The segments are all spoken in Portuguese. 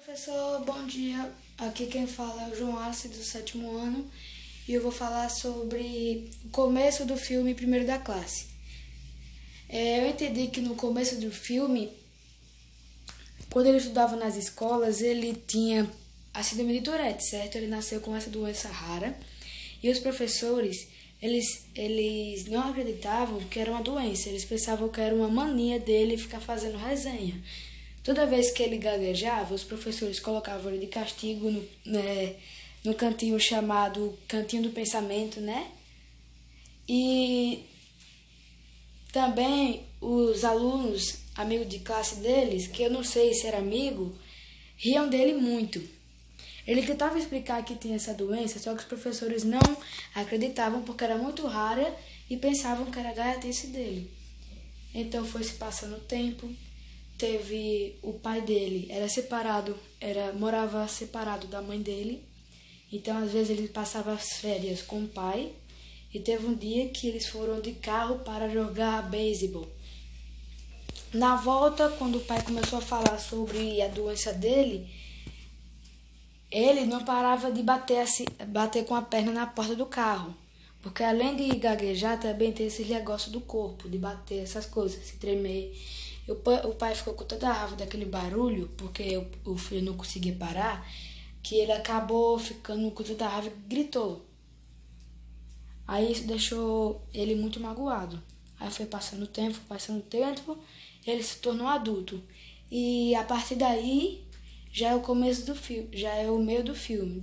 Professor, bom dia. Aqui quem fala é o João Arce, do 7º ano, e eu vou falar sobre o começo do filme Primeiro da Classe. Eu entendi que no começo do filme, quando ele estudava nas escolas, ele tinha a síndrome de Tourette, certo? Ele nasceu com essa doença rara, e os professores, eles não acreditavam que era uma doença, eles pensavam que era uma mania dele ficar fazendo resenha. Toda vez que ele gaguejava, os professores colocavam ele de castigo no cantinho chamado Cantinho do Pensamento, né? E também os alunos, amigos de classe deles, que eu não sei se era amigo, riam dele muito. Ele tentava explicar que tinha essa doença, só que os professores não acreditavam porque era muito rara e pensavam que era gaiatice dele. Então foi se passando o tempo. Teve o pai dele, morava separado da mãe dele, então às vezes ele passava as férias com o pai, e teve um dia que eles foram de carro para jogar beisebol. Na volta, quando o pai começou a falar sobre a doença dele, ele não parava de bater com a perna na porta do carro, porque além de gaguejar, também tem esse negócio do corpo, de bater essas coisas, se tremer. O pai ficou com tanta raiva daquele barulho, porque o filho não conseguia parar, que ele acabou ficando com tanta raiva e gritou. Aí isso deixou ele muito magoado. Aí foi passando o tempo, ele se tornou adulto. E a partir daí, já é o começo do filme, já é o meio do filme,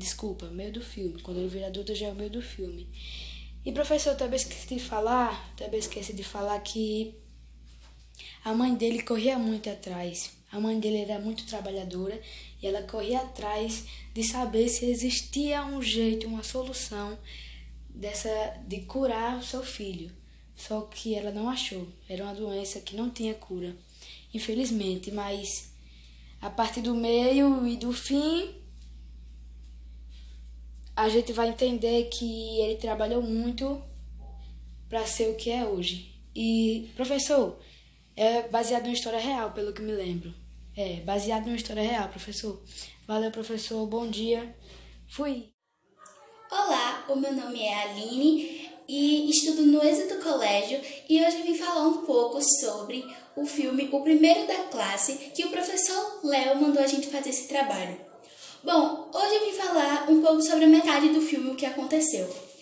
meio do filme. Quando ele vira adulto, já é o meio do filme. E professor, também esqueci de falar que a mãe dele corria muito atrás. A mãe dele era muito trabalhadora e ela corria atrás de saber se existia um jeito, uma solução de curar o seu filho. Só que ela não achou. Era uma doença que não tinha cura, infelizmente. Mas a partir do meio e do fim, a gente vai entender que ele trabalhou muito para ser o que é hoje. E, professor, é baseado em história real, pelo que me lembro. É, baseado em história real, professor. Valeu, professor. Bom dia. Fui. Olá, o meu nome é Aline e estudo no Êxito Colégio e hoje eu vim falar um pouco sobre o filme O Primeiro da Classe, que o professor Léo mandou a gente fazer esse trabalho. Bom, hoje eu vim falar um pouco sobre a metade do filme, o que aconteceu.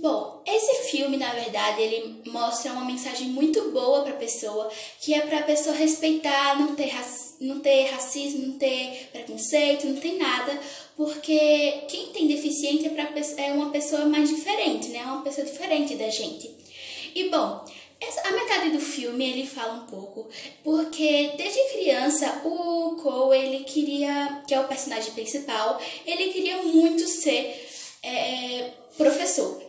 Bom, esse filme, na verdade, ele mostra uma mensagem muito boa para a pessoa, que é para a pessoa respeitar, não ter racismo, não ter preconceito, não tem nada, porque quem tem deficiência é uma pessoa mais diferente, né? É uma pessoa diferente da gente. E, bom, a metade do filme ele fala um pouco, porque desde criança o Cole, ele queria, que é o personagem principal, ele queria muito ser professor.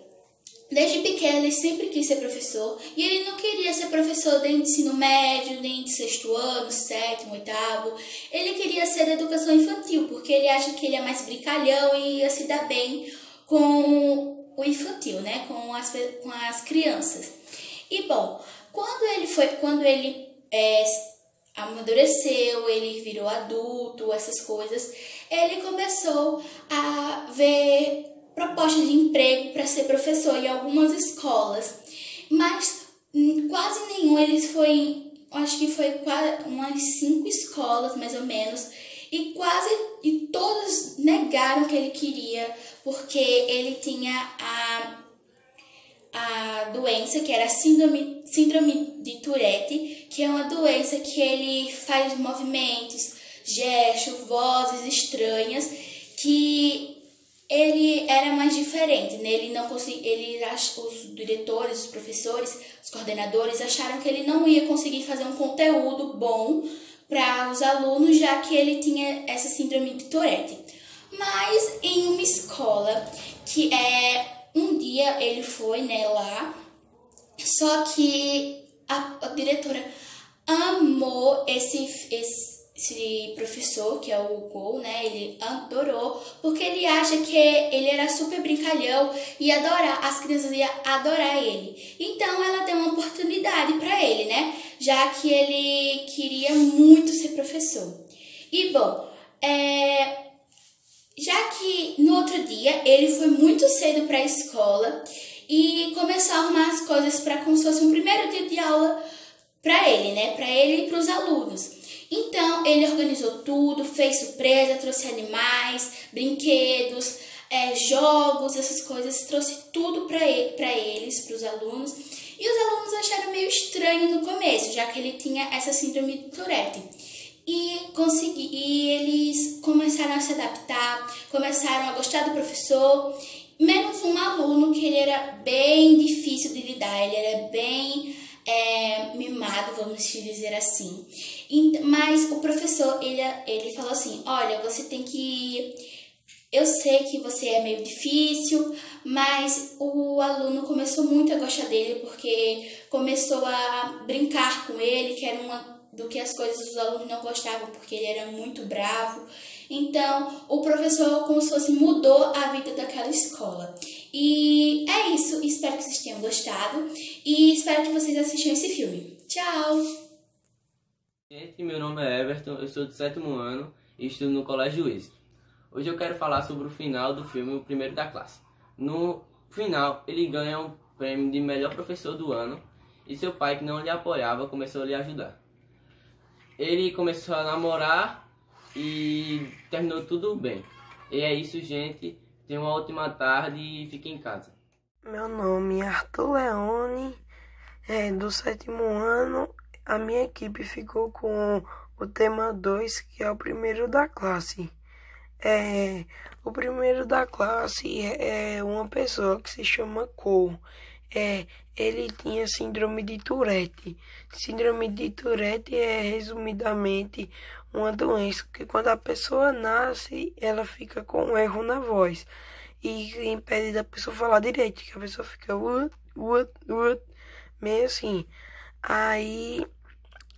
Desde pequeno ele sempre quis ser professor e ele não queria ser professor nem de ensino médio, nem de 6º ano, 7º, 8º. Ele queria ser da educação infantil, porque ele acha que ele é mais brincalhão e ia se dar bem com o infantil, né? Com as crianças. E bom, quando ele amadureceu, ele virou adulto, essas coisas, ele começou a ver proposta de emprego para ser professor em algumas escolas, mas quase nenhum, acho que foi quase umas 5 escolas mais ou menos, e todas negaram que ele queria, porque ele tinha a doença que era síndrome de Tourette, que é uma doença que ele faz movimentos, gestos, vozes estranhas, que ele era mais diferente, né? Ele não conseguia, os diretores, os professores, os coordenadores acharam que ele não ia conseguir fazer um conteúdo bom para os alunos, já que ele tinha essa síndrome de Tourette. Mas em uma escola que um dia ele foi, né, lá, só que a diretora amou esse professor, que é o Cole, né? Ele adorou, porque ele acha que ele era super brincalhão e as crianças iam adorar ele. Então ela deu uma oportunidade para ele, né? Já que ele queria muito ser professor. E bom, Já que no outro dia ele foi muito cedo para a escola e começou a arrumar as coisas para como se fosse um primeiro dia de aula para ele, né? Para ele e para os alunos. Então ele organizou tudo, fez surpresa, trouxe animais, brinquedos, jogos, essas coisas, trouxe tudo para eles, para os alunos. E os alunos acharam meio estranho no começo, já que ele tinha essa síndrome de Tourette. E eles começaram a se adaptar, começaram a gostar do professor, menos um aluno que ele era bem difícil de lidar, ele era bem mimado, vamos dizer assim. Mas o professor, ele falou assim, olha, você tem que... Eu sei que você é meio difícil, mas o aluno começou muito a gostar dele, porque começou a brincar com ele, que era uma do que as coisas dos alunos não gostavam, porque ele era muito bravo. Então, o professor, como se fosse, mudou a vida daquela escola. E é isso, espero que vocês tenham gostado e espero que vocês assistam esse filme. Tchau! Gente, meu nome é Everton, eu sou do 7º ano e estudo no Colégio Êxito. Hoje eu quero falar sobre o final do filme O Primeiro da Classe. No final, ele ganha um prêmio de melhor professor do ano e seu pai, que não lhe apoiava, começou a lhe ajudar. Ele começou a namorar e terminou tudo bem. E é isso, gente. Tenha uma ótima tarde e fique em casa. Meu nome é Arthur Leone, do 7º ano. A minha equipe ficou com o tema 2, que é o primeiro da classe. O primeiro da classe é uma pessoa que se chama Cole. Ele tinha síndrome de Tourette. Síndrome de Tourette é, resumidamente, uma doença que quando a pessoa nasce, ela fica com um erro na voz e impede da pessoa falar direito, que a pessoa fica meio assim. Aí,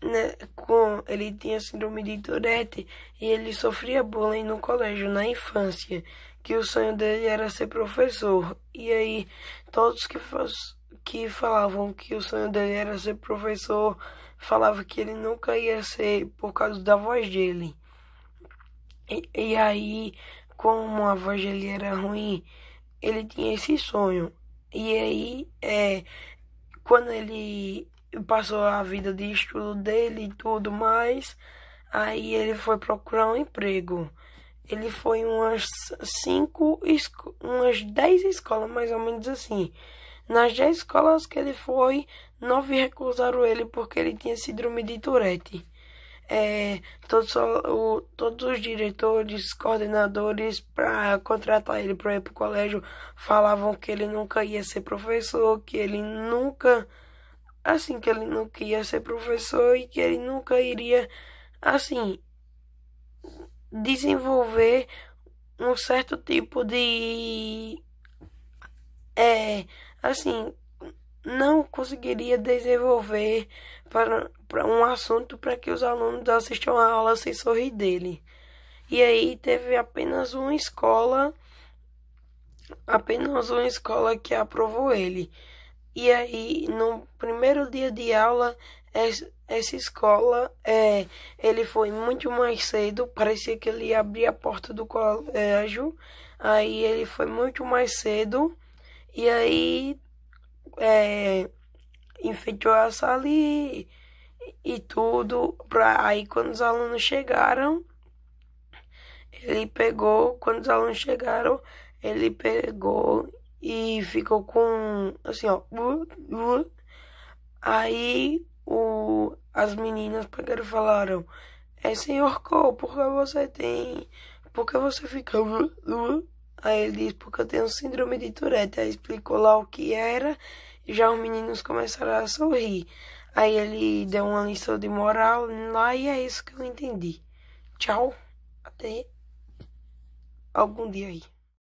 né, ele tinha síndrome de Tourette e ele sofria bullying no colégio, na infância, que o sonho dele era ser professor. E aí, todos que falavam que o sonho dele era ser professor, falavam que ele nunca ia ser por causa da voz dele. E aí, como a voz dele era ruim, ele tinha esse sonho. E aí, quando ele passou a vida de estudo dele e tudo mais, aí ele foi procurar um emprego. Ele foi em umas 10 escolas, mais ou menos assim. Nas 10 escolas que ele foi, 9 recusaram ele porque ele tinha síndrome de Tourette. Todos os diretores, coordenadores, para contratar ele para ir para o colégio, falavam que ele nunca ia ser professor, que ele nunca ia ser professor e que ele nunca iria, assim, desenvolver um certo tipo de... não conseguiria desenvolver para um assunto para que os alunos assistam a aula sem sorrir dele. E aí teve apenas uma escola que aprovou ele. E aí, no primeiro dia de aula, essa escola, ele foi muito mais cedo, parecia que ele ia abrir a porta do colégio, aí ele foi muito mais cedo, e aí enfeitou a sala e tudo, aí quando os alunos chegaram, ele pegou e ficou com, assim, ó, aí as meninas pegaram e falaram, senhor Cole, por que você fica, aí ele disse, porque eu tenho síndrome de Tourette, aí explicou lá o que era, e já os meninos começaram a sorrir, aí ele deu uma lição de moral lá, e é isso que eu entendi. Tchau, até algum dia aí.